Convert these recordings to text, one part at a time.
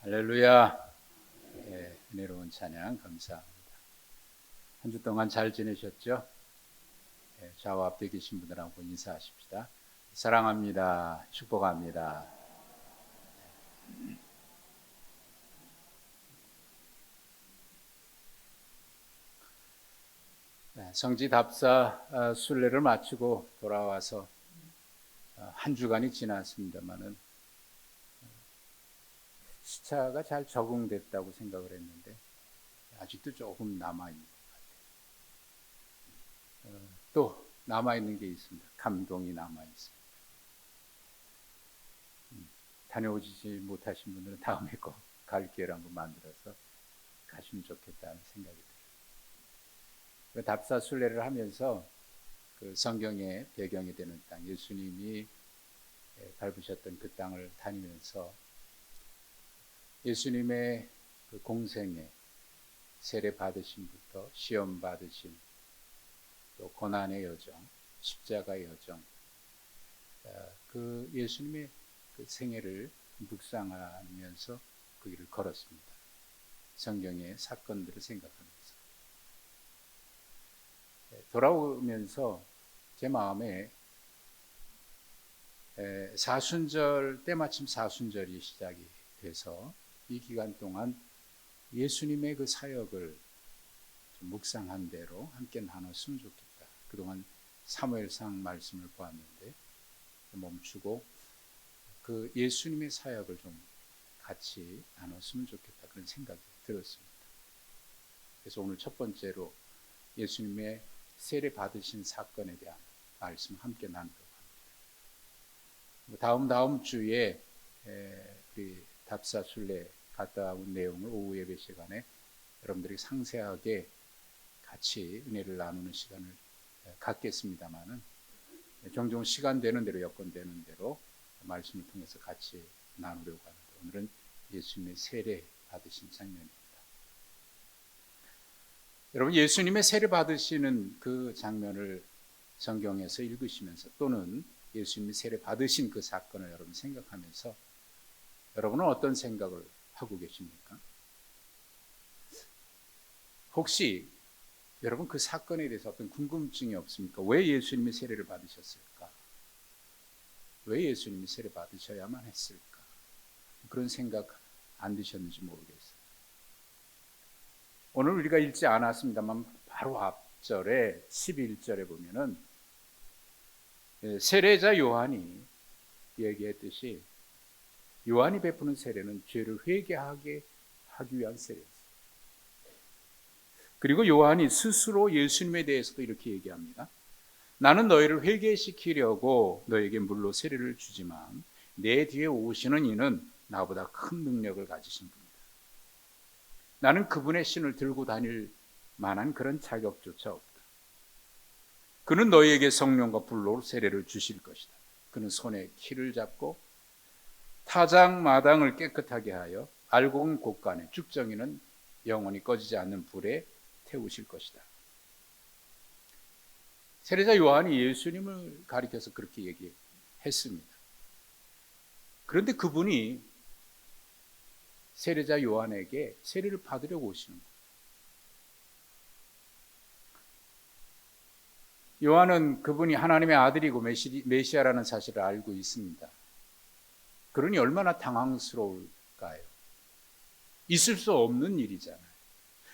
할렐루야. 예, 은혜로운 찬양 감사합니다. 한 주 동안 잘 지내셨죠? 예, 좌우 앞에 계신 분들하고 인사하십시다. 사랑합니다. 축복합니다. 성지 답사 순례를 마치고 돌아와서 한 주간이 지났습니다만은 시차가 잘 적응됐다고 생각을 했는데 아직도 조금 남아있는 것 같아요. 또 남아있는 게 있습니다. 감동이 남아있습니다. 다녀오지 못하신 분들은 다음에 꼭 갈 기회를 한번 만들어서 가시면 좋겠다는 생각이 들어요. 답사 순례를 하면서 그 성경의 배경이 되는 땅, 예수님이 밟으셨던 그 땅을 다니면서 예수님의 그 공생애, 세례 받으심부터 시험 받으심, 또 고난의 여정, 십자가의 여정, 그 예수님의 그 생애를 묵상하면서 그 길을 걸었습니다. 성경의 사건들을 생각하면서 돌아오면서 제 마음에 사순절, 때마침 사순절이 시작이 돼서 이 기간 동안 예수님의 그 사역을 좀 묵상한 대로 함께 나눴으면 좋겠다. 그동안 사무엘상 말씀을 보았는데 멈추고 그 예수님의 사역을 좀 같이 나눴으면 좋겠다. 그런 생각이 들었습니다. 그래서 오늘 첫 번째로 예수님의 세례 받으신 사건에 대한 말씀 함께 나누려고 합니다. 다음 주에 우리 답사 순례 갔다 온 내용을 오후 예배 시간에 여러분들이 상세하게 같이 은혜를 나누는 시간을 갖겠습니다만은 종종 시간 되는 대로 여건 되는 대로 말씀을 통해서 같이 나누려고 하는데 오늘은 예수님의 세례 받으신 장면입니다. 여러분 예수님의 세례 받으시는 그 장면을 성경에서 읽으시면서 또는 예수님이 세례 받으신 그 사건을 여러분 생각하면서 여러분은 어떤 생각을 하고 계십니까? 혹시 여러분 그 사건에 대해서 어떤 궁금증이 없습니까? 왜 예수님이 세례를 받으셨을까? 왜 예수님이 세례 받으셔야만 했을까? 그런 생각 안 드셨는지 모르겠어요. 오늘 우리가 읽지 않았습니다만 바로 앞절에 11절에 보면은 세례자 요한이 얘기했듯이 요한이 베푸는 세례는 죄를 회개하게 하기 위한 세례였어요. 그리고 요한이 스스로 예수님에 대해서도 이렇게 얘기합니다. 나는 너희를 회개시키려고 너에게 물로 세례를 주지만 내 뒤에 오시는 이는 나보다 큰 능력을 가지신 분이다. 나는 그분의 신을 들고 다닐 만한 그런 자격조차 없다. 그는 너희에게 성령과 불로 세례를 주실 것이다. 그는 손에 키를 잡고 타작 마당을 깨끗하게 하여 알곡은 곳간에 쭉정이는 영원히 꺼지지 않는 불에 태우실 것이다. 세례자 요한이 예수님을 가리켜서 그렇게 얘기했습니다. 그런데 그분이 세례자 요한에게 세례를 받으려고 오시는 거예요. 요한은 그분이 하나님의 아들이고 메시아라는 사실을 알고 있습니다. 그러니 얼마나 당황스러울까요? 있을 수 없는 일이잖아요.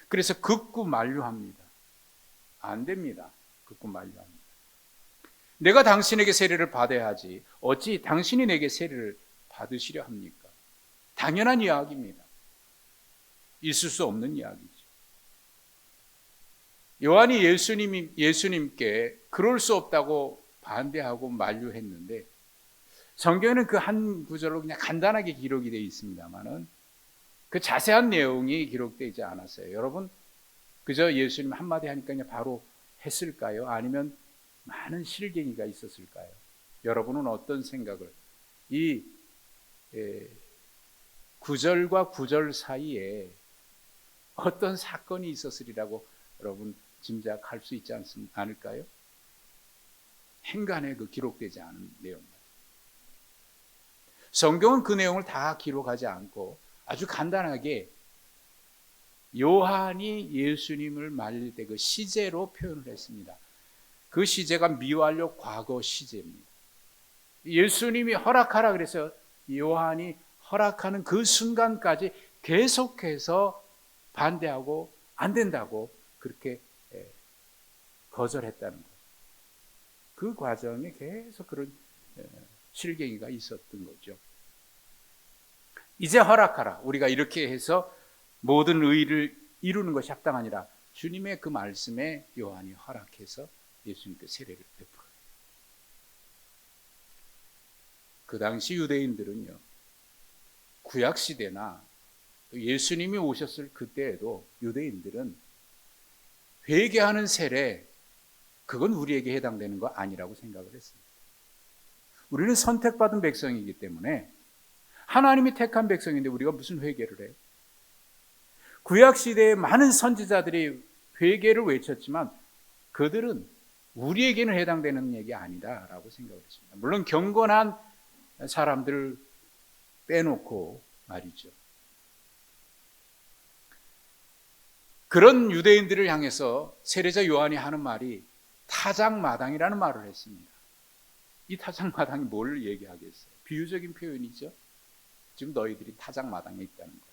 그래서 극구 만류합니다. 안 됩니다. 극구 만류합니다. 내가 당신에게 세례를 받아야 하지 어찌 당신이 내게 세례를 받으시려 합니까? 당연한 이야기입니다. 있을 수 없는 이야기죠. 요한이 예수님께 그럴 수 없다고 반대하고 만류했는데 성경에는 그 한 구절로 그냥 간단하게 기록이 되어 있습니다만은 그 자세한 내용이 기록되지 않았어요. 여러분 그저 예수님 한마디 하니까 그냥 바로 했을까요? 아니면 많은 실갱이가 있었을까요? 여러분은 어떤 생각을 이 구절과 구절 사이에 어떤 사건이 있었으리라고 여러분 짐작할 수 있지 않을까요? 행간에 그 기록되지 않은 내용만. 성경은 그 내용을 다 기록하지 않고 아주 간단하게 요한이 예수님을 말릴 때 그 시제로 표현을 했습니다. 그 시제가 미완료 과거 시제입니다. 예수님이 허락하라 그래서 요한이 허락하는 그 순간까지 계속해서 반대하고 안 된다고 그렇게 거절했다는 거예요. 그 과정에 계속 그런 실갱이가 있었던 거죠. 이제 허락하라. 우리가 이렇게 해서 모든 의를 이루는 것이 합당하니라. 주님의 그 말씀에 요한이 허락해서 예수님께 세례를 베풀어요. 그 당시 유대인들은요, 구약시대나 예수님이 오셨을 그때에도 유대인들은 회개하는 세례, 그건 우리에게 해당되는 거 아니라고 생각을 했습니다. 우리는 선택받은 백성이기 때문에 하나님이 택한 백성인데 우리가 무슨 회개를 해요? 구약시대에 많은 선지자들이 회개를 외쳤지만 그들은 우리에게는 해당되는 얘기 아니다라고 생각을 했습니다. 물론 경건한 사람들을 빼놓고 말이죠. 그런 유대인들을 향해서 세례자 요한이 하는 말이 타작마당이라는 말을 했습니다. 이 타작마당이 뭘 얘기하겠어요? 비유적인 표현이죠. 지금 너희들이 타작마당에 있다는 거예요.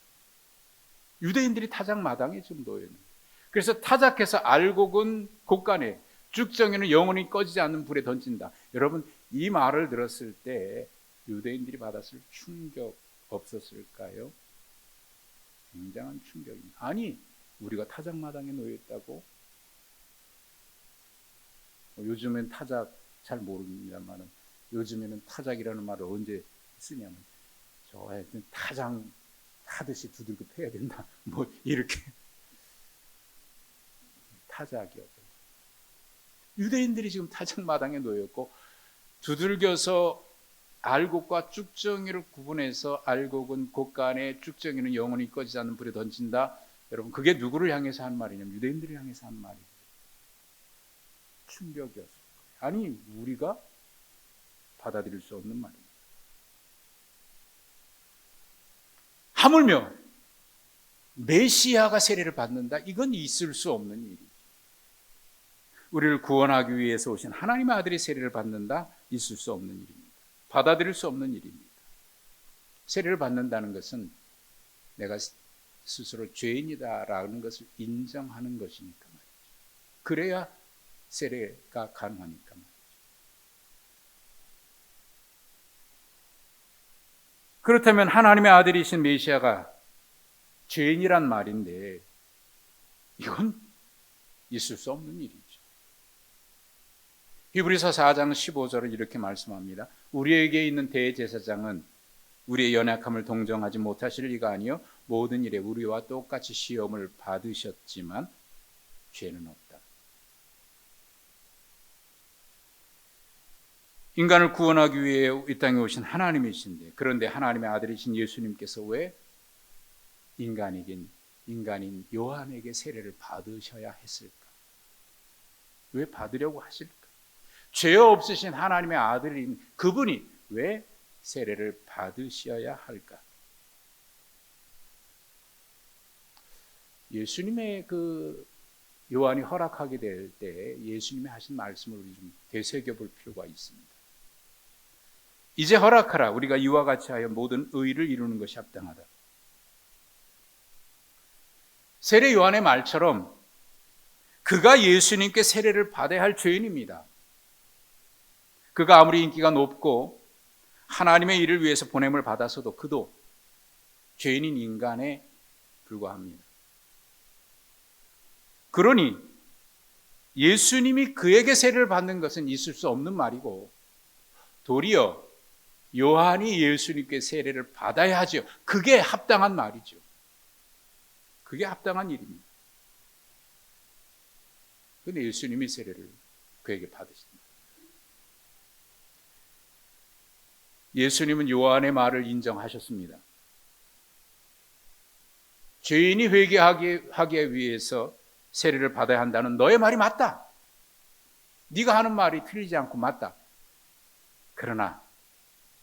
유대인들이 타작마당에 지금 놓여 있는 거예요. 그래서 타작해서 알곡은 곳간에, 쭉정이는 영원히 꺼지지 않는 불에 던진다. 여러분, 이 말을 들었을 때 유대인들이 받았을 충격 없었을까요? 굉장한 충격입니다. 아니, 우리가 타작마당에 놓여 있다고? 요즘엔 타작 잘 모릅니다만 요즘에는 타작이라는 말을 언제 쓰냐면 저 하여튼 타장 하듯이 두들겨 패야 된다. 뭐 이렇게 타작이요. 유대인들이 지금 타작마당에 놓였고 두들겨서 알곡과 쭉정이를 구분해서 알곡은 곳간에 쭉정이는 영원히 꺼지지 않는 불에 던진다. 여러분, 그게 누구를 향해서 한 말이냐면 유대인들을 향해서 한 말이에요. 충격이었을 거예요. 아니, 우리가 받아들일 수 없는 말입니다. 하물며 메시아가 세례를 받는다? 이건 있을 수 없는 일이죠. 우리를 구원하기 위해서 오신 하나님의 아들이 세례를 받는다? 있을 수 없는 일입니다. 받아들일 수 없는 일입니다. 세례를 받는다는 것은 내가 스스로 죄인이다라는 것을 인정하는 것이니까 말이죠. 그래야 세례가 가능하니까 말이죠. 그렇다면 하나님의 아들이신 메시아가 죄인이란 말인데 이건 있을 수 없는 일이죠. 히브리서 4장 15절은 이렇게 말씀합니다. 우리에게 있는 대제사장은 우리의 연약함을 동정하지 못하실 리가 아니요 모든 일에 우리와 똑같이 시험을 받으셨지만 죄는 없다. 인간을 구원하기 위해 이 땅에 오신 하나님이신데, 그런데 하나님의 아들이신 예수님께서 왜 인간인 요한에게 세례를 받으셔야 했을까? 왜 받으려고 하실까? 죄 없으신 하나님의 아들인 그분이 왜 세례를 받으셔야 할까? 예수님의 그 요한이 허락하게 될 때 예수님이 하신 말씀을 우리 좀 되새겨 볼 필요가 있습니다. 이제 허락하라. 우리가 이와 같이 하여 모든 의를 이루는 것이 합당하다. 세례 요한의 말처럼 그가 예수님께 세례를 받아야 할 죄인입니다. 그가 아무리 인기가 높고 하나님의 일을 위해서 보냄을 받았어도 그도 죄인인 인간에 불과합니다. 그러니 예수님이 그에게 세례를 받는 것은 있을 수 없는 말이고 도리어 요한이 예수님께 세례를 받아야 하죠. 그게 합당한 말이죠. 그게 합당한 일입니다. 그런데 예수님이 세례를 그에게 받으신다. 예수님은 요한의 말을 인정하셨습니다. 죄인이 회개하기 위해서 세례를 받아야 한다는 너의 말이 맞다. 네가 하는 말이 틀리지 않고 맞다. 그러나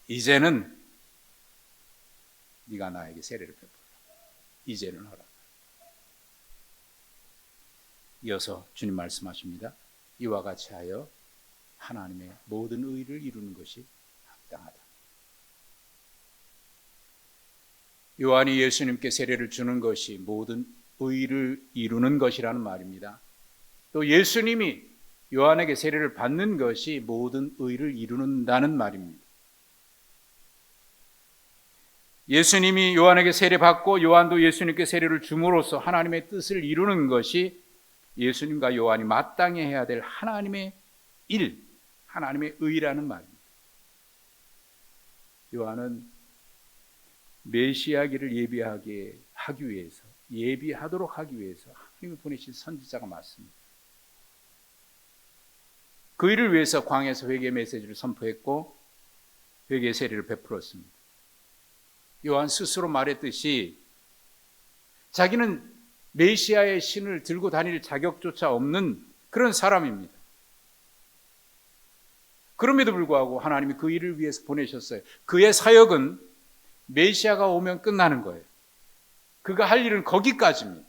이제는 네가 나에게 세례를 베풀어. 이제는 하라. 이어서 주님 말씀하십니다. 이와 같이 하여 하나님의 모든 의를 이루는 것이 합당하다. 요한이 예수님께 세례를 주는 것이 모든 의를 이루는 것이라는 말입니다. 또 예수님이 요한에게 세례를 받는 것이 모든 의를 이루는다는 말입니다. 예수님이 요한에게 세례받고 요한도 예수님께 세례를 줌으로써 하나님의 뜻을 이루는 것이 예수님과 요한이 마땅히 해야 될 하나님의 일, 하나님의 의라는 말입니다. 요한은 메시아기를 예비하도록 하기 위해서 하나님이 보내신 선지자가 맞습니다. 그 일을 위해서 광야에서 회개의 메시지를 선포했고 회개의 세례를 베풀었습니다. 요한 스스로 말했듯이 자기는 메시아의 신을 들고 다닐 자격조차 없는 그런 사람입니다. 그럼에도 불구하고 하나님이 그 일을 위해서 보내셨어요. 그의 사역은 메시아가 오면 끝나는 거예요. 그가 할 일은 거기까지입니다.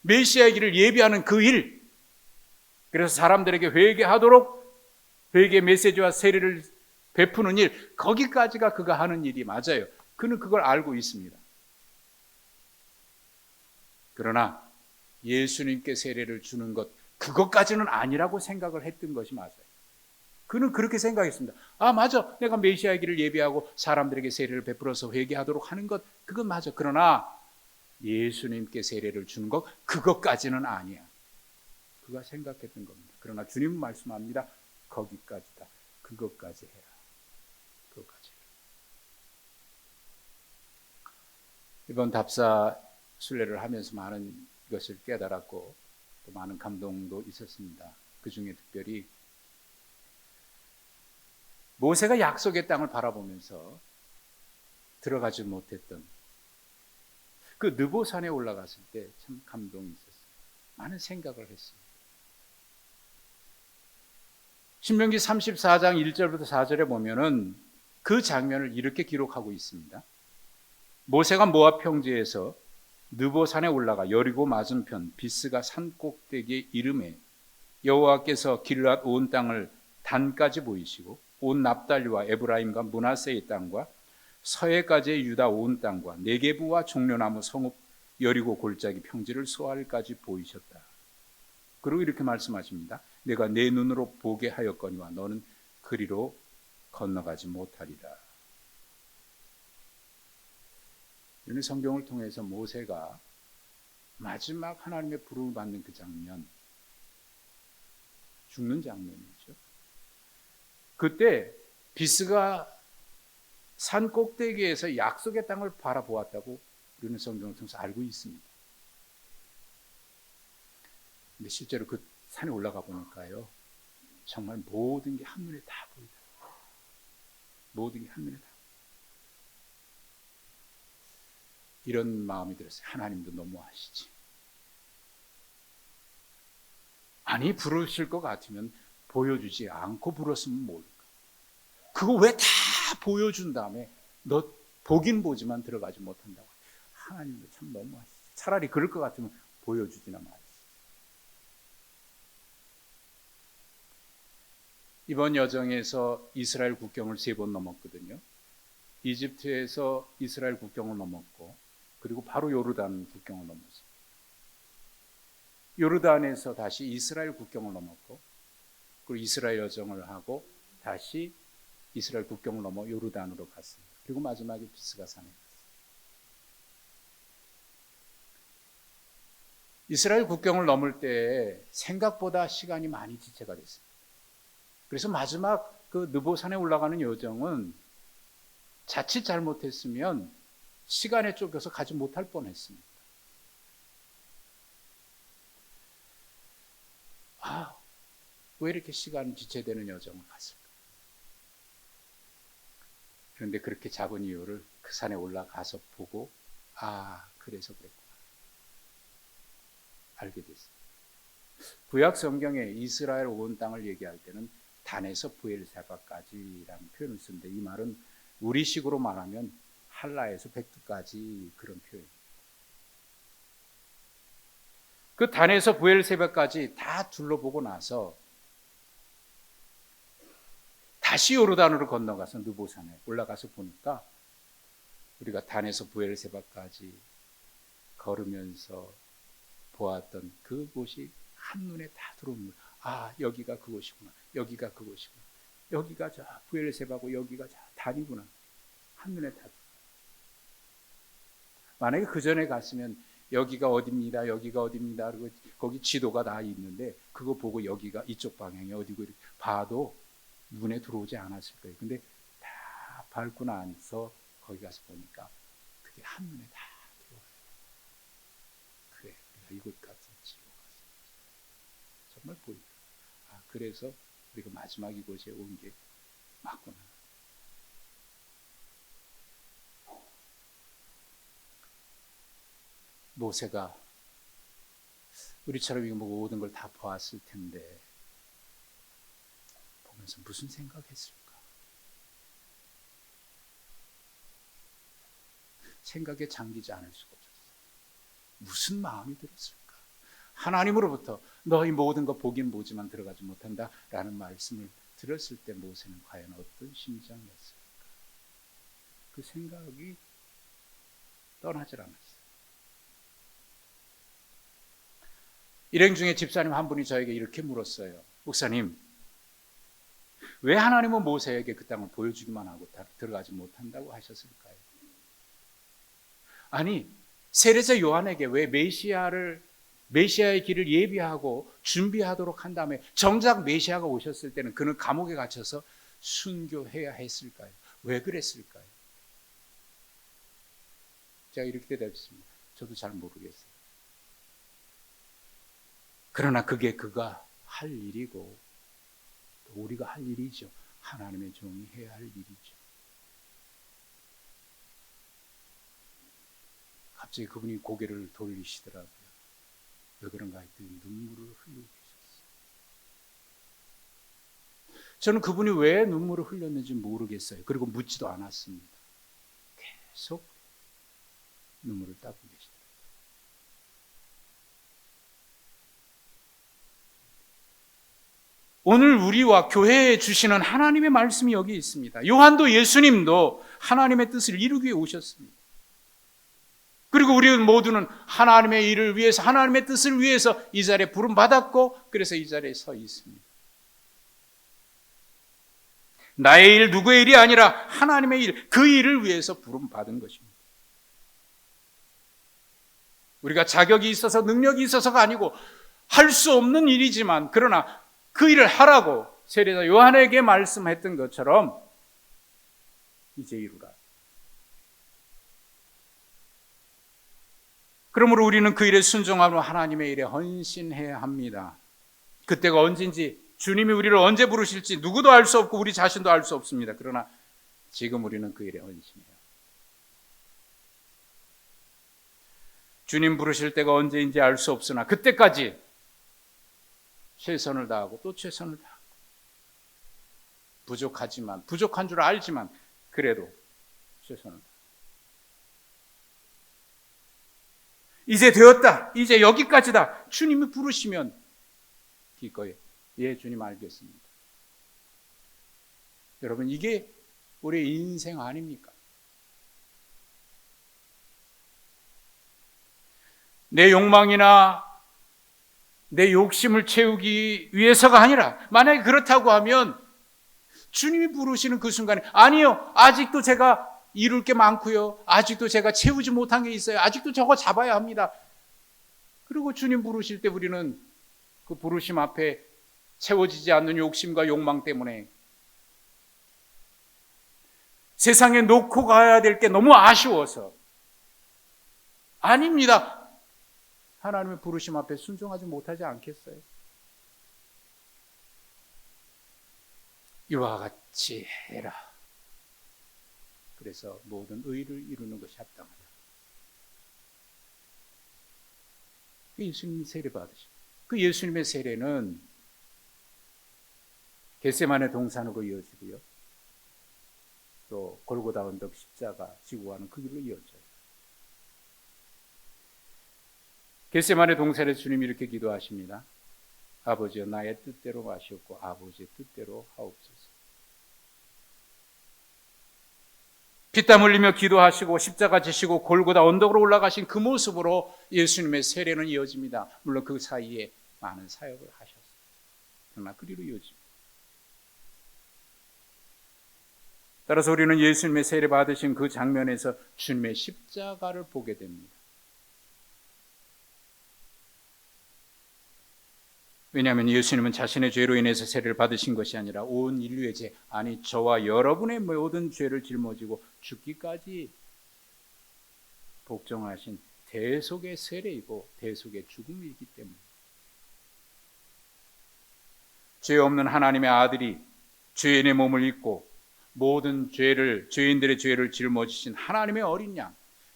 메시아의 길을 예비하는 그 일. 그래서 사람들에게 회개하도록 회개 메시지와 세례를 베푸는 일, 거기까지가 그가 하는 일이 맞아요. 그는 그걸 알고 있습니다. 그러나 예수님께 세례를 주는 것, 그것까지는 아니라고 생각을 했던 것이 맞아요. 그는 그렇게 생각했습니다. 아, 맞아. 내가 메시아의 길을 예비하고 사람들에게 세례를 베풀어서 회개하도록 하는 것, 그건 맞아. 그러나 예수님께 세례를 주는 것, 그것까지는 아니야. 그가 생각했던 겁니다. 그러나 주님은 말씀합니다. 거기까지다. 그것까지 해라. 그것까지 해라. 이번 답사 순례를 하면서 많은 것을 깨달았고 또 많은 감동도 있었습니다. 그 중에 특별히 모세가 약속의 땅을 바라보면서 들어가지 못했던 그 느보산에 올라갔을 때 참 감동이 있었어요. 많은 생각을 했습니다. 신명기 34장 1절부터 4절에 보면은 그 장면을 이렇게 기록하고 있습니다. 모세가 모압 평지에서 느보산에 올라가 여리고 맞은편 비스가 산 꼭대기에 이름에 여호와께서 길앗 온 땅을 단까지 보이시고 온 납달리와 에브라임과 므낫세의 땅과 서해까지의 유다 온 땅과 네게부와 종려나무 성읍 여리고 골짜기 평지를 소알까지 보이셨다. 그리고 이렇게 말씀하십니다. 내가 내 눈으로 보게 하였거니와 너는 그리로 건너가지 못하리라. 이런 성경을 통해서 모세가 마지막 하나님의 부름을 받는 그 장면, 죽는 장면이죠. 그때 비스가 산 꼭대기에서 약속의 땅을 바라보았다고 우리는 성경을 통해서 알고 있습니다. 근데 실제로 그 산에 올라가 보니까요, 정말 모든 게 한눈에 다 보이더라고요. 모든 게 한눈에 다. 이런 마음이 들었어요. 하나님도 너무하시지. 아니, 부르실 것 같으면 보여주지 않고 불렀으면 모를까. 그거 왜 다 보여준 다음에 너 보긴 보지만 들어가지 못한다고. 하나님도 참 너무하시지. 차라리 그럴 것 같으면 보여주지나 말지. 이번 여정에서 이스라엘 국경을 3번 넘었거든요. 이집트에서 이스라엘 국경을 넘었고 그리고 바로 요르단 국경을 넘었어요. 요르단에서 다시 이스라엘 국경을 넘었고 그리고 이스라엘 여정을 하고 다시 이스라엘 국경을 넘어 요르단으로 갔습니다. 그리고 마지막에 비스가 산에 갔어요. 이스라엘 국경을 넘을 때 생각보다 시간이 많이 지체가 됐습니다. 그래서 마지막 그 느보산에 올라가는 여정은 자칫 잘못했으면 시간에 쫓겨서 가지 못할 뻔했습니다. 왜 이렇게 시간 지체되는 여정을 갔을까? 그런데 그렇게 잡은 이유를 그 산에 올라가서 보고 그래서 그랬구나 알게 됐어요. 구약 성경에 이스라엘 온 땅을 얘기할 때는 단에서 부엘세바까지라는 표현을 쓰는데 이 말은 우리식으로 말하면 할라에서 백두까지 그런 표현입니다. 그 단에서 브엘세바까지 다 둘러보고 나서 다시 요르단으로 건너가서 느보산에 올라가서 보니까 우리가 단에서 브엘세바까지 걸으면서 보았던 그곳이 한눈에 다 들어오는 거예요. 아, 여기가 그곳이구나. 여기가 그곳이구나. 여기가 저 브엘세바고 여기가 저 단이구나. 한눈에 다 들어와요. 만약에 그 전에 갔으면 여기가 어디입니다. 여기가 어디입니다. 그리고 거기 지도가 다 있는데 그거 보고 여기가 이쪽 방향이 어디고 이렇게 봐도 눈에 들어오지 않았을 거예요. 근데 다 밟고 나서 거기 가서 보니까 그게 한눈에 다 들어와요. 그래, 우리가 이곳 같은지 정말 보이더라고요. 아, 그래서 우리가 마지막 이곳에 온 게 맞구나. 모세가 우리처럼 이거 모든 걸 다 보았을 텐데 보면서 무슨 생각했을까? 생각에 잠기지 않을 수가 없었어요. 무슨 마음이 들었을까? 하나님으로부터 너희 모든 것 보긴 보지만 들어가지 못한다 라는 말씀을 들었을 때 모세는 과연 어떤 심정이었을까? 그 생각이 떠나질 않았어요. 일행 중에 집사님 한 분이 저에게 이렇게 물었어요. 목사님, 왜 하나님은 모세에게 그 땅을 보여주기만 하고 들어가지 못한다고 하셨을까요? 아니, 세례자 요한에게 왜 메시아의 길을 예비하고 준비하도록 한 다음에 정작 메시아가 오셨을 때는 그는 감옥에 갇혀서 순교해야 했을까요? 왜 그랬을까요? 제가 이렇게 대답했습니다. 저도 잘 모르겠어요. 그러나 그게 그가 할 일이고 또 우리가 할 일이죠. 하나님의 종이 해야 할 일이죠. 갑자기 그분이 고개를 돌리시더라고요. 왜 그런가 했더니 눈물을 흘리고 계셨어요. 저는 그분이 왜 눈물을 흘렸는지 모르겠어요. 그리고 묻지도 않았습니다. 계속 눈물을 닦고 계시더라고요. 오늘 우리와 교회에 주시는 하나님의 말씀이 여기 있습니다. 요한도 예수님도 하나님의 뜻을 이루기 위해 오셨습니다. 그리고 우리 모두는 하나님의 일을 위해서, 하나님의 뜻을 위해서 이 자리에 부름받았고 그래서 이 자리에 서 있습니다. 나의 일, 누구의 일이 아니라 하나님의 일, 그 일을 위해서 부름받은 것입니다. 우리가 자격이 있어서 능력이 있어서가 아니고 할 수 없는 일이지만 그러나 그 일을 하라고 세례자 요한에게 말씀했던 것처럼 이제 이루라. 그러므로 우리는 그 일에 순종하며 하나님의 일에 헌신해야 합니다. 그때가 언제인지 주님이 우리를 언제 부르실지 누구도 알 수 없고 우리 자신도 알 수 없습니다. 그러나 지금 우리는 그 일에 헌신해요. 주님 부르실 때가 언제인지 알 수 없으나 그때까지 최선을 다하고 또 최선을 다하고 부족하지만 부족한 줄 알지만 그래도 최선을 다하고 이제 되었다. 이제 여기까지다. 주님이 부르시면 기꺼이 예 주님 알겠습니다. 여러분 이게 우리의 인생 아닙니까? 내 욕망이나 내 욕심을 채우기 위해서가 아니라 만약에 그렇다고 하면 주님이 부르시는 그 순간에 아니요 아직도 제가 이룰 게 많고요 아직도 제가 채우지 못한 게 있어요 아직도 저거 잡아야 합니다. 그리고 주님 부르실 때 우리는 그 부르심 앞에 채워지지 않는 욕심과 욕망 때문에 세상에 놓고 가야 될 게 너무 아쉬워서 아닙니다. 하나님의 부르심 앞에 순종하지 못하지 않겠어요? 이와 같이 해라. 그래서 모든 의를 이루는 것이 합당하다. 예수님이 세례 받으신 그 예수님의 세례는 겟세마네 동산으로 이어지고요. 또 골고다 언덕 십자가 지고 가는 그 길로 이어져요. 겟세마네 동산에서 주님이 이렇게 기도하십니다. 아버지여 나의 뜻대로 마시옵고 아버지의 뜻대로 하옵소서. 피땀 흘리며 기도하시고 십자가 지시고 골고다 언덕으로 올라가신 그 모습으로 예수님의 세례는 이어집니다. 물론 그 사이에 많은 사역을 하셨어요. 그러나 그리로 이어집니다. 따라서 우리는 예수님의 세례 받으신 그 장면에서 주님의 십자가를 보게 됩니다. 왜냐하면 예수님은 자신의 죄로 인해서 세례를 받으신 것이 아니라 온 인류의 죄, 아니 저와 여러분의 모든 죄를 짊어지고 죽기까지 복종하신 대속의 세례이고 대속의 죽음이기 때문에 죄 없는 하나님의 아들이 죄인의 몸을 입고 모든 죄인들의 죄를 짊어지신 하나님의 어린 양.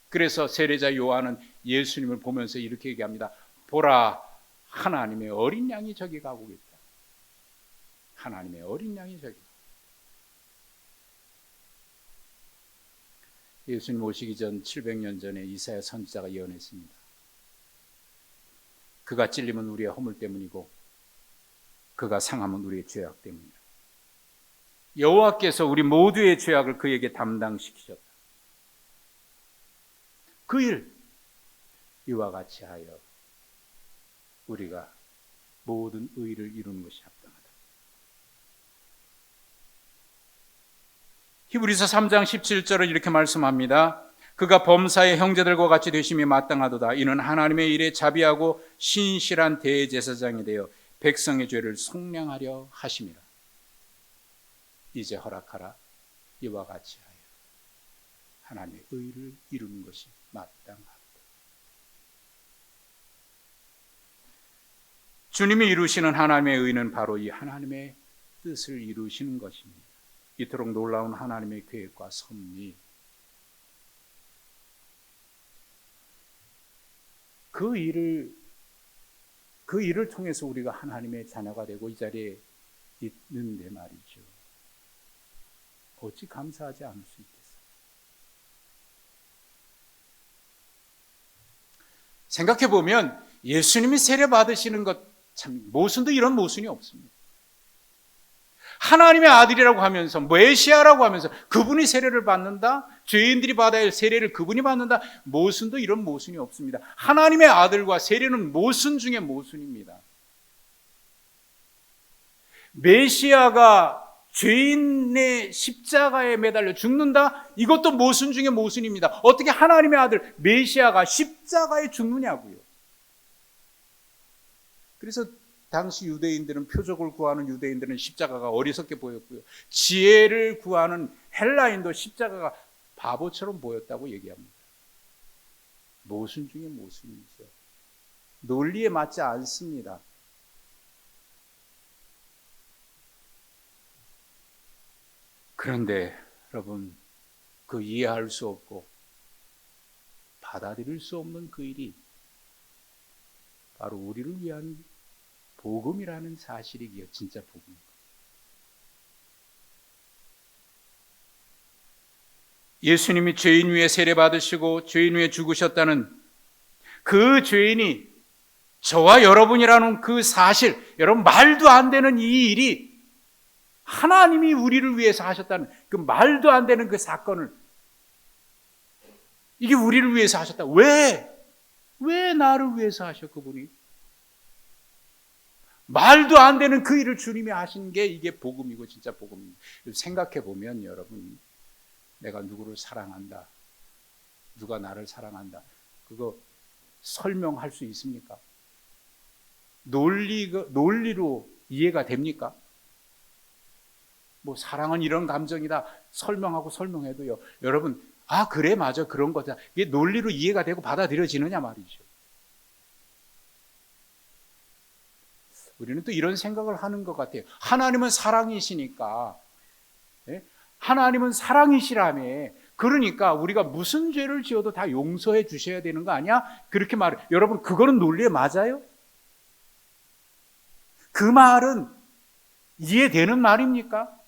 그래서 세례자 요한은 예수님을 보면서 이렇게 얘기합니다. 보라, 하나님의 어린 양이 저기 가고 있다. 하나님의 어린 양이 저기. 예수님 오시기 전 700년 전에 이사야 선지자가 예언했습니다. 그가 찔림은 우리의 허물 때문이고 그가 상함은 우리의 죄악 때문이다. 여호와께서 우리 모두의 죄악을 그에게 담당시키셨다. 그 일, 이와 같이 하여 우리가 모든 의를 이루는 것이 합당하다. 히브리서 3장 17절을 이렇게 말씀합니다. 그가 범사의 형제들과 같이 되심이 마땅하도다. 이는 하나님의 일에 자비하고 신실한 대제사장이 되어 백성의 죄를 속량하려 하심이라. 이제 허락하라. 이와 같이 하여 하나님의 의를 이루는 것이 마땅하다. 주님이 이루시는 하나님의 의는 바로 이 하나님의 뜻을 이루시는 것입니다. 이토록 놀라운 하나님의 계획과 섭리, 그 일을 통해서 우리가 하나님의 자녀가 되고 이 자리에 있는데 말이죠. 어찌 감사하지 않을 수 있겠어요? 생각해보면 예수님이 세례 받으시는 것 참 모순도 이런 모순이 없습니다. 하나님의 아들이라고 하면서 메시아라고 하면서 그분이 세례를 받는다, 죄인들이 받아야 할 세례를 그분이 받는다, 모순도 이런 모순이 없습니다. 하나님의 아들과 세례는 모순 중에 모순입니다. 메시아가 죄인의 십자가에 매달려 죽는다? 이것도 모순 중에 모순입니다. 어떻게 하나님의 아들 메시아가 십자가에 죽느냐고요. 그래서 당시 유대인들은, 표적을 구하는 유대인들은 십자가가 어리석게 보였고요. 지혜를 구하는 헬라인도 십자가가 바보처럼 보였다고 얘기합니다. 모순 중에 모순이죠. 논리에 맞지 않습니다. 그런데 여러분, 그 이해할 수 없고 받아들일 수 없는 그 일이 바로 우리를 위한 복음이라는 사실이기에 진짜 복음입니다. 예수님이 죄인 위에 세례 받으시고 죄인 위에 죽으셨다는 그 죄인이 저와 여러분이라는 그 사실, 여러분 말도 안 되는 이 일이 하나님이 우리를 위해서 하셨다는 그 말도 안 되는 그 사건을, 이게 우리를 위해서 하셨다. 왜 나를 위해서 하셔 그분이? 말도 안 되는 그 일을 주님이 하신 게 이게 복음이고 진짜 복음입니다. 생각해 보면 여러분, 내가 누구를 사랑한다, 누가 나를 사랑한다, 그거 설명할 수 있습니까? 논리로 이해가 됩니까? 뭐 사랑은 이런 감정이다 설명해도요, 여러분, 아 그래 맞아 그런 거다, 이게 논리로 이해가 되고 받아들여지느냐 말이죠. 우리는 또 이런 생각을 하는 것 같아요. 하나님은 사랑이시니까, 하나님은 사랑이시라며, 그러니까 우리가 무슨 죄를 지어도 다 용서해 주셔야 되는 거 아니야? 그렇게 말해요. 여러분, 그거는 논리에 맞아요? 그 말은 이해되는 말입니까?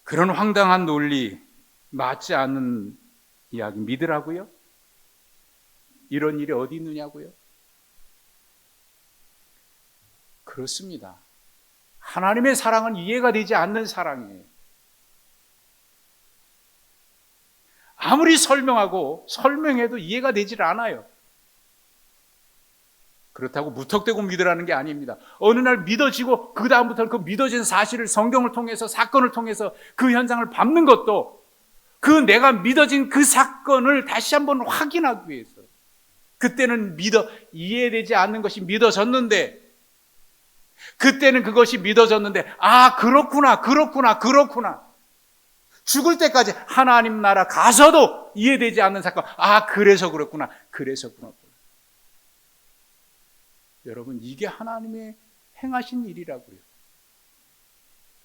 그런 황당한 논리, 맞지 않는 이야기 믿으라고요? 이런 일이 어디 있느냐고요? 그렇습니다. 하나님의 사랑은 이해가 되지 않는 사랑이에요. 아무리 설명해도 이해가 되질 않아요. 그렇다고 무턱대고 믿으라는 게 아닙니다. 어느 날 믿어지고 그 다음부터는 그 믿어진 사실을 성경을 통해서, 사건을 통해서 그 현상을 밟는 것도 그 내가 믿어진 그 사건을 다시 한번 확인하기 위해서. 그때는 이해되지 않는 것이 믿어졌는데, 그때는 그것이 믿어졌는데, 아, 그렇구나. 죽을 때까지 하나님 나라 가서도 이해되지 않는 사건, 아, 그래서 그렇구나. 여러분, 이게 하나님의 행하신 일이라고요.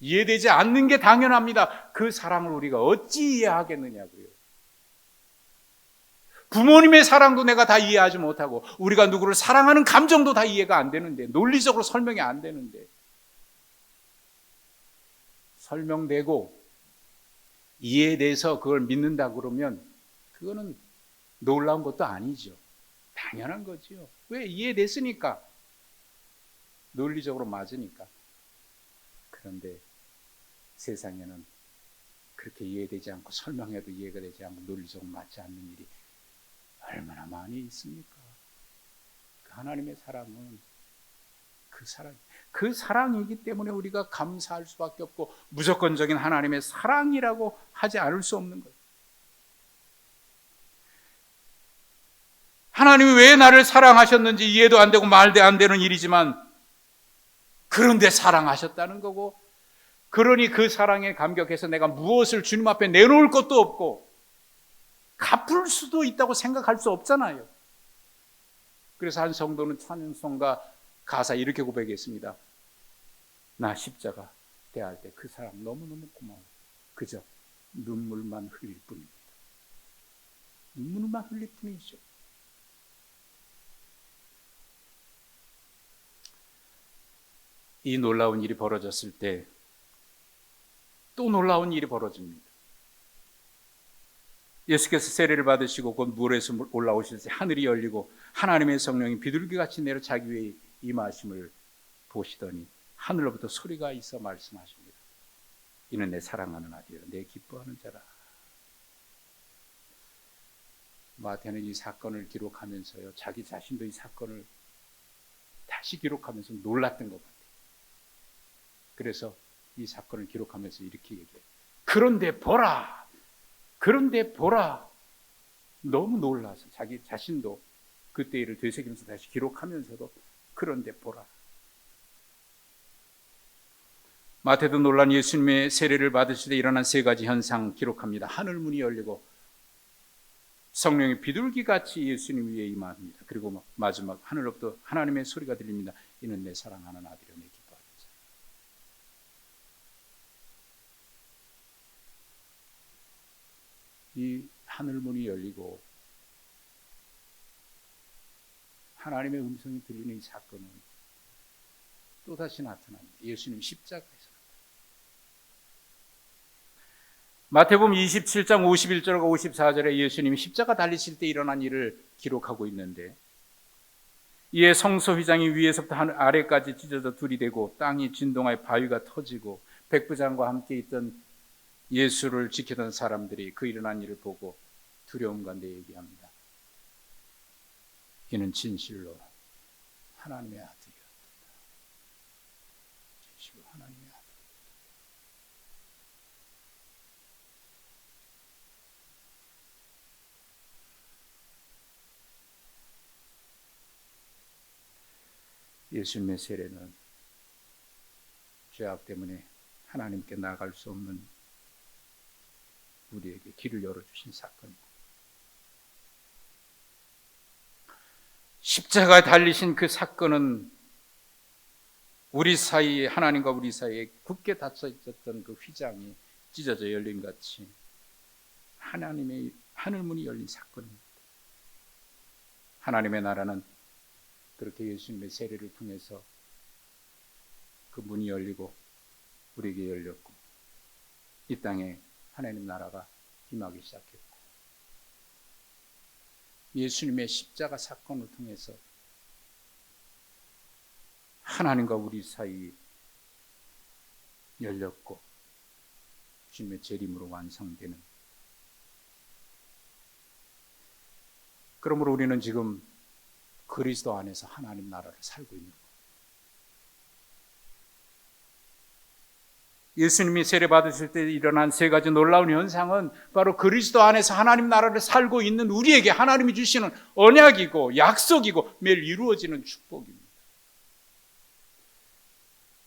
이해되지 않는 게 당연합니다. 그 사랑을 우리가 어찌 이해하겠느냐고요. 부모님의 사랑도 내가 다 이해하지 못하고, 우리가 누구를 사랑하는 감정도 다 이해가 안 되는데, 논리적으로 설명이 안 되는데, 설명되고 이해돼서 그걸 믿는다 그러면 그거는 놀라운 것도 아니죠. 당연한 거죠. 왜? 이해됐으니까. 논리적으로 맞으니까. 그런데 세상에는 그렇게 이해되지 않고, 설명해도 이해가 되지 않고, 논리적으로 맞지 않는 일이 얼마나 많이 있습니까? 그 하나님의 사랑은 그 사랑이기 때문에 우리가 감사할 수밖에 없고, 무조건적인 하나님의 사랑이라고 하지 않을 수 없는 거예요. 하나님이 왜 나를 사랑하셨는지 이해도 안 되고 말도 안 되는 일이지만, 그런데 사랑하셨다는 거고, 그러니 그 사랑에 감격해서 내가 무엇을 주님 앞에 내놓을 것도 없고, 갚을 수도 있다고 생각할 수 없잖아요. 그래서 한 성도는 찬송가 가사 이렇게 고백했습니다. 나 십자가 대할 때 그 사랑 너무너무 고마워. 그저 눈물만 흘릴 뿐입니다. 눈물만 흘릴 뿐이죠. 이 놀라운 일이 벌어졌을 때 또 놀라운 일이 벌어집니다. 예수께서 세례를 받으시고 곧 물에서 올라오실 때 하늘이 열리고 하나님의 성령이 비둘기같이 내려 자기 위에 임하심을 보시더니 하늘로부터 소리가 있어 말씀하십니다. 이는 내 사랑하는 아들이요 내 기뻐하는 자라. 마태는 이 사건을 기록하면서요, 자기 자신도 이 사건을 다시 기록하면서 놀랐던 것 같아요. 그래서 이 사건을 기록하면서 이렇게 얘기해요. 그런데 보라. 너무 놀라서 자기 자신도 그때 일을 되새기면서 다시 기록하면서도 그런데 보라. 마태도 놀란 예수님의 세례를 받으실 때 일어난 세 가지 현상 기록합니다. 하늘 문이 열리고 성령의 비둘기같이 예수님 위에 임합니다. 그리고 마지막 하늘로부터 하나님의 소리가 들립니다. 이는 내 사랑하는 아들이요 내 기뻐하는 자. 이 하늘 문이 열리고 하나님의 음성이 들리는 이 사건은 또다시 나타납니다. 예수님 십자가에서. 마태복음 27장 51절과 54절에 예수님이 십자가 달리실 때 일어난 일을 기록하고 있는데, 이에 성소 휘장이 위에서부터 아래까지 찢어져 둘이 되고 땅이 진동하여 바위가 터지고 백부장과 함께 있던 예수를 지키던 사람들이 그 일어난 일을 보고 두려움 가운데 얘기합니다. 이는 진실로 하나님의 아들이었다. 진실로 하나님의 아들. 예수님의 세례는 죄악 때문에 하나님께 나아갈 수 없는 우리에게 길을 열어주신 사건입니다. 십자가에 달리신 그 사건은 우리 사이에, 하나님과 우리 사이에 굳게 닫혀 있었던 그 휘장이 찢어져 열린 같이 하나님의 하늘문이 열린 사건입니다. 하나님의 나라는 그렇게 예수님의 세례를 통해서 그 문이 열리고 우리에게 열렸고 이 땅에 하나님 나라가 임하기 시작했고 예수님의 십자가 사건을 통해서 하나님과 우리 사이 열렸고 주님의 재림으로 완성되는, 그러므로 우리는 지금 그리스도 안에서 하나님 나라를 살고 있는 거예요. 예수님이 세례 받으실 때 일어난 세 가지 놀라운 현상은 바로 그리스도 안에서 하나님 나라를 살고 있는 우리에게 하나님이 주시는 언약이고 약속이고 매일 이루어지는 축복입니다.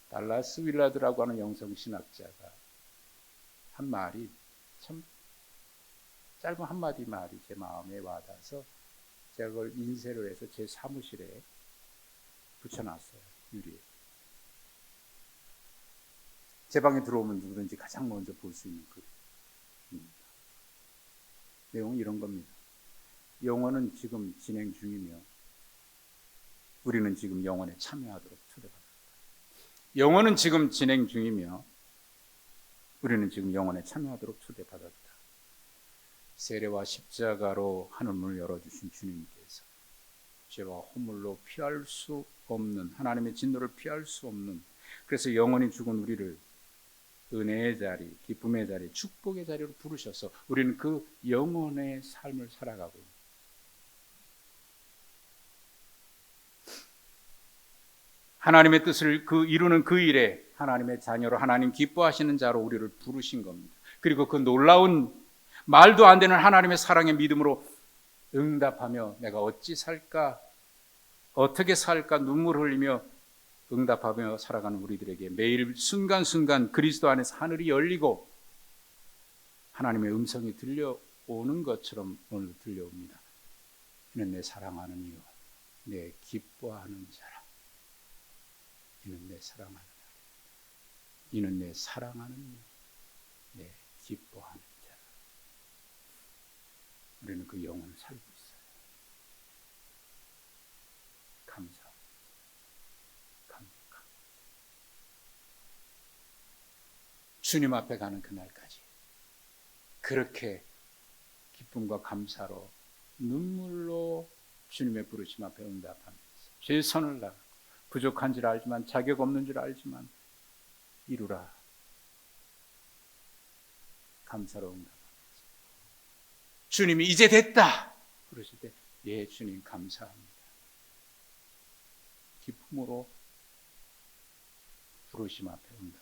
달라스 윌라드라고 하는 영성신학자가 한 말이, 참 짧은 한마디 말이 제 마음에 와닿아서 제가 그걸 인쇄를 해서 제 사무실에 붙여놨어요. 유리에. 제 방에 들어오면 누구든지 가장 먼저 볼 수 있는 글입니다. 내용은 이런 겁니다. 영혼은 지금 진행 중이며 우리는 지금 영혼에 참여하도록 초대받았다. 영혼은 지금 진행 중이며 우리는 지금 영혼에 참여하도록 초대받았다. 세례와 십자가로 하늘문을 열어주신 주님께서 죄와 허물로 피할 수 없는, 하나님의 진노를 피할 수 없는, 그래서 영원히 죽은 우리를 은혜의 자리, 기쁨의 자리, 축복의 자리로 부르셔서 우리는 그 영혼의 삶을 살아가고 있습니다. 하나님의 뜻을 이루는 그 일에 하나님의 자녀로, 하나님 기뻐하시는 자로 우리를 부르신 겁니다. 그리고 그 놀라운 말도 안 되는 하나님의 사랑의 믿음으로 응답하며 내가 어찌 살까, 어떻게 살까 눈물 흘리며 응답하며 살아가는 우리들에게 매일 순간순간 그리스도 안에서 하늘이 열리고 하나님의 음성이 들려오는 것처럼 오늘 들려옵니다. 이는 내 사랑하는 이요 내 기뻐하는 자라. 이는 내 사랑하는 자라. 이는 내 사랑하는 이요 내 기뻐하는 자라. 우리는 그 영혼을 살고 있어요. 감사합니다. 주님 앞에 가는 그날까지 그렇게 기쁨과 감사로 눈물로 주님의 부르심 앞에 응답하면서 최선을 다하고 부족한 줄 알지만, 자격 없는 줄 알지만 이루라 감사로 응답하면서 주님이 이제 됐다 그러실 때 예 주님 감사합니다 기쁨으로 부르심 앞에 응답하는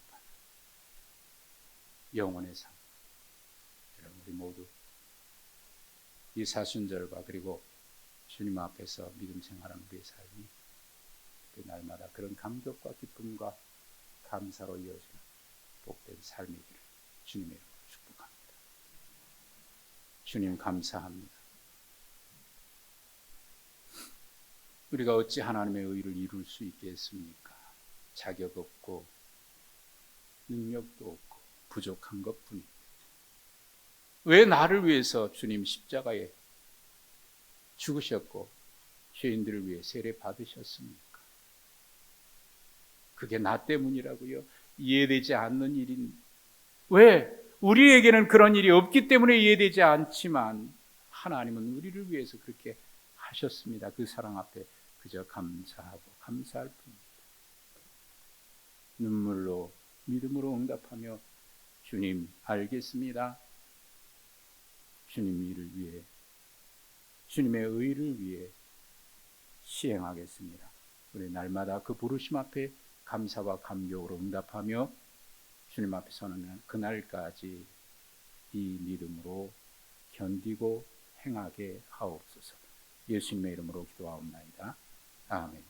영혼의 삶. 여러분 우리 모두 이 사순절과 그리고 주님 앞에서 믿음 생활하는 우리의 삶이 날마다 그런 감격과 기쁨과 감사로 이어지는 복된 삶이기를 주님의 이름으로 축복합니다. 주님 감사합니다. 우리가 어찌 하나님의 의를 이룰 수 있겠습니까? 자격 없고 능력도 없고 부족한 것뿐입니다. 왜 나를 위해서 주님 십자가에 죽으셨고 죄인들을 위해 세례 받으셨습니까? 그게 나 때문이라고요? 이해되지 않는 일인, 왜? 우리에게는 그런 일이 없기 때문에 이해되지 않지만 하나님은 우리를 위해서 그렇게 하셨습니다. 그 사랑 앞에 그저 감사하고 감사할 뿐입니다. 눈물로 믿음으로 응답하며 주님 알겠습니다. 주님 일을 위해, 주님의 의를 위해 시행하겠습니다. 우리 날마다 그 부르심 앞에 감사와 감격으로 응답하며 주님 앞에 서는 그날까지 이 믿음으로 견디고 행하게 하옵소서. 예수님의 이름으로 기도하옵나이다. 아멘.